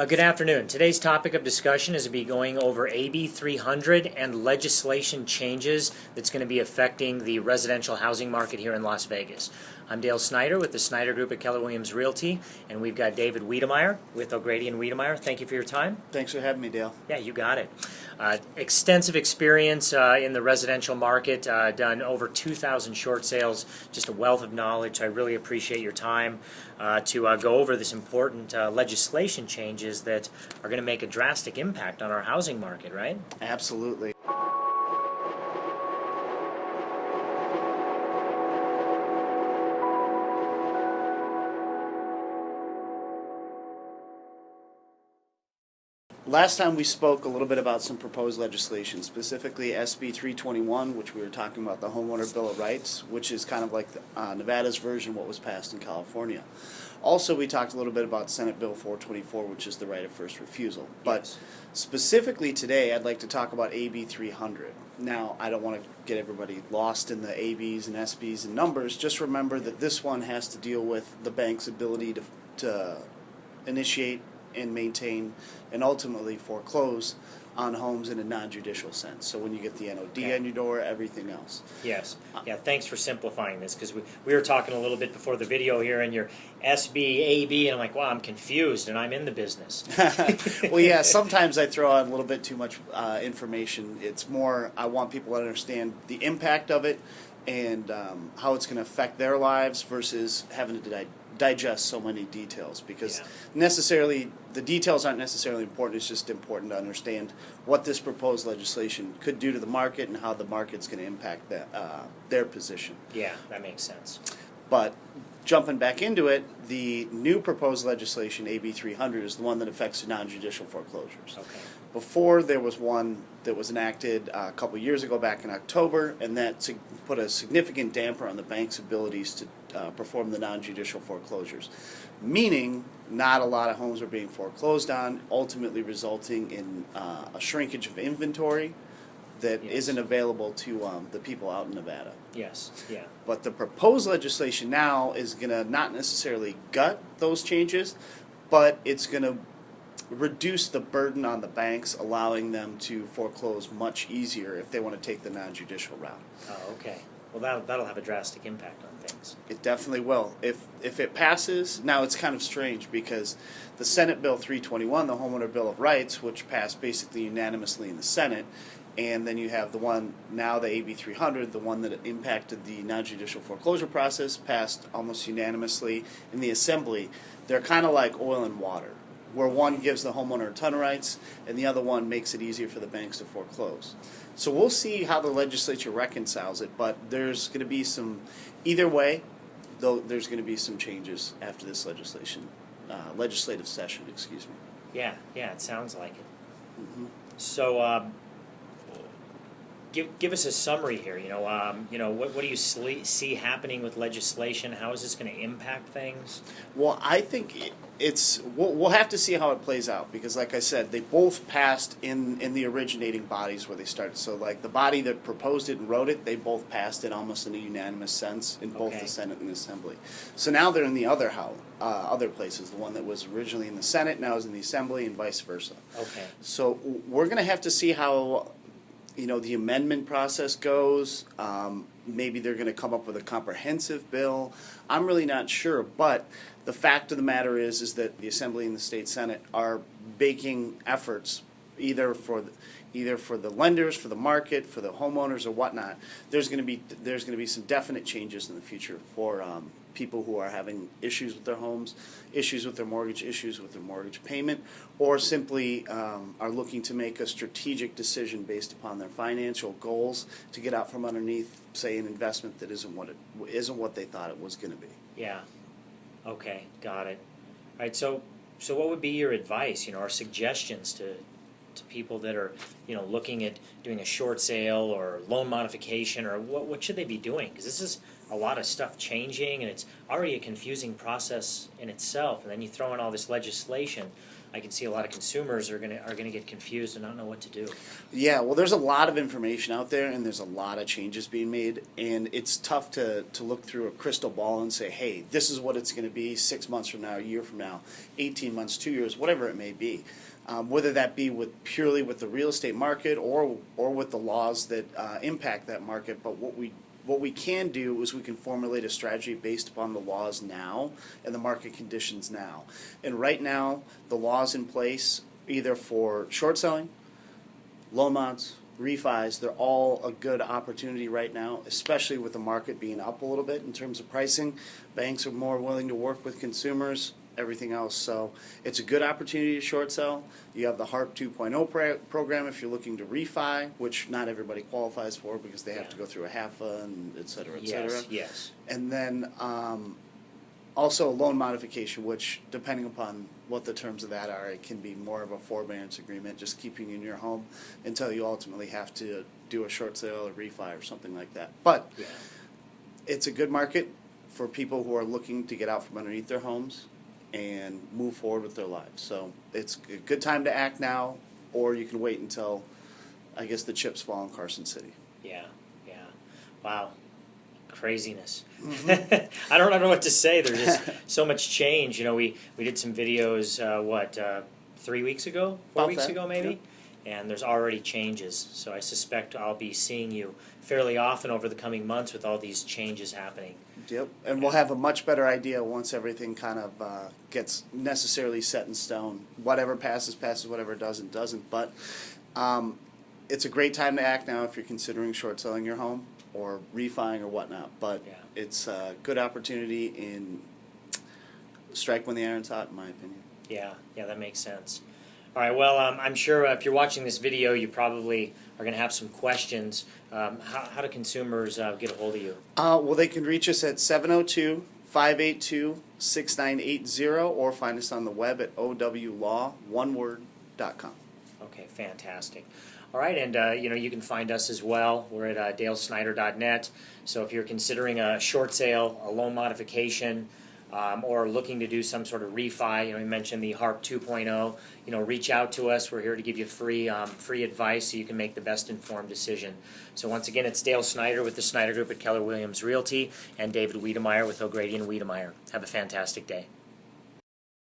Good afternoon. Today's topic of discussion is to be going over AB 300 and legislation changes that's going to be affecting the residential housing market here in Las Vegas. I'm Dale Snyder with the Snyder Group at Keller Williams Realty, and we've got David Wedemeyer with O'Grady and Wedemeyer. Thank you for your time. Thanks for having me, Dale. Yeah, you got it. Extensive experience in the residential market, done over 2,000 short sales, just a wealth of knowledge. I really appreciate your time to go over this important legislation changes that are going to make a drastic impact on our housing market, right? Absolutely. Last time we spoke a little bit about some proposed legislation, specifically SB 321, which we were talking about the Homeowner Bill of Rights, which is kind of like Nevada's version of what was passed in California. Also, we talked a little bit about Senate Bill 424, which is the right of first refusal. But specifically today, I'd like to talk about AB 300. Now, I don't want to get everybody lost in the ABs and SBs and numbers. Just remember that this one has to deal with the bank's ability to initiate and maintain and ultimately foreclose on homes in a non-judicial sense. So when you get the NOD on your door, everything else. Yes. Yeah, thanks for simplifying this, because we were talking a little bit before the video here, and your SB, AB, and I'm like, wow, I'm confused, and I'm in the business. Well, yeah, sometimes I throw out a little bit too much information. It's more, I want people to understand the impact of it and how it's going to affect their lives versus having to digest so many details, because necessarily the details aren't necessarily important. It's just important to understand what this proposed legislation could do to the market and how the market's going to impact their position. Yeah, that makes sense. But jumping back into it, the new proposed legislation, AB 300, is the one that affects non-judicial foreclosures. Okay. Before, there was one that was enacted a couple years ago back in October, and that put a significant damper on the bank's abilities to perform the non-judicial foreclosures, meaning not a lot of homes are being foreclosed on, ultimately resulting in a shrinkage of inventory that isn't available to the people out in Nevada. Yes, yeah. But the proposed legislation now is going to not necessarily gut those changes, but it's going to reduce the burden on the banks, allowing them to foreclose much easier if they want to take the non-judicial route. Oh, okay. Well, that'll have a drastic impact on things. It definitely will. If it passes, now it's kind of strange because the Senate Bill 321, the Homeowner Bill of Rights, which passed basically unanimously in the Senate, and then you have the one, now the AB 300, the one that impacted the non-judicial foreclosure process, passed almost unanimously in the Assembly. They're kind of like oil and water, where one gives the homeowner a ton of rights and the other one makes it easier for the banks to foreclose. So we'll see how the legislature reconciles it, but there's going to be some, either way, though, there's going to be some changes after this legislative session, excuse me. Yeah, it sounds like it. Mm-hmm. So, give us a summary here. What do you see happening with legislation? How is this going to impact things? Well, I think we'll have to see how it plays out, because like I said, they both passed in the originating bodies where they started. So like the body that proposed it and wrote it, they both passed it almost in a unanimous sense in both the Senate and the Assembly. So now they're in the other places. The one that was originally in the Senate now is in the Assembly, and vice versa. Okay. So we're going to have to see how the amendment process goes. Maybe they're going to come up with a comprehensive bill. I'm really not sure, but the fact of the matter is that the Assembly and the State Senate are making efforts either for the lenders, for the market, for the homeowners, or whatnot. There's going to be some definite changes in the future for people who are having issues with their homes, issues with their mortgage payment, or simply are looking to make a strategic decision based upon their financial goals to get out from underneath, say, an investment that isn't what they thought it was going to be. Yeah. Okay, got it. All right, so what would be your advice, or suggestions to people that are, looking at doing a short sale or loan modification, or what should they be doing? Because this is a lot of stuff changing, and it's already a confusing process in itself. And then you throw in all this legislation. I can see a lot of consumers are gonna get confused and not know what to do. Yeah, well, there's a lot of information out there, and there's a lot of changes being made, and it's tough to look through a crystal ball and say, hey, this is what it's going to be 6 months from now, a year from now, 18 months, 2 years, whatever it may be. Whether that be purely with the real estate market or with the laws that impact that market. But what we can do is we can formulate a strategy based upon the laws now and the market conditions now. And right now, the laws in place, either for short selling, loan mods, refis, they're all a good opportunity right now, especially with the market being up a little bit in terms of pricing. Banks are more willing to work with consumers, everything else. So it's a good opportunity to short sell. You have the HARP 2.0 program if you're looking to refi, which not everybody qualifies for because they have to go through a HAFA and et cetera, et cetera. Yes. And then also a loan modification, which depending upon what the terms of that are, it can be more of a forbearance agreement, just keeping you in your home until you ultimately have to do a short sale or refi or something like that. But Yeah. it's a good market for people who are looking to get out from underneath their homes and move forward with their lives. So it's a good time to act now, or you can wait until, I guess, the chips fall in Carson City. Yeah. Wow. Craziness. Mm-hmm. I don't know what to say. There's just so much change. You know, we did some videos, 3 weeks ago, 4 About weeks that, ago maybe? yep. And there's already changes. So I suspect I'll be seeing you fairly often over the coming months with all these changes happening. Yep, and we'll have a much better idea once everything kind of gets necessarily set in stone. Whatever passes, whatever doesn't. But it's a great time to act now if you're considering short selling your home or refining or whatnot. But Yeah. it's a good opportunity in strike when the iron's hot, in my opinion. Yeah, that makes sense. All right, well, I'm sure if you're watching this video, you probably are going to have some questions. How do consumers get a hold of you? Well, they can reach us at 702-582-6980 or find us on the web at owlaw.com. Okay, fantastic. All right, and you can find us as well. We're at dalesnyder.net. So if you're considering a short sale, a loan modification, or looking to do some sort of refi, we mentioned the HARP 2.0. Reach out to us. We're here to give you free advice so you can make the best informed decision. So once again, it's Dale Snyder with the Snyder Group at Keller Williams Realty and David Wedemeyer with O'Grady and Wedemeyer. Have a fantastic day.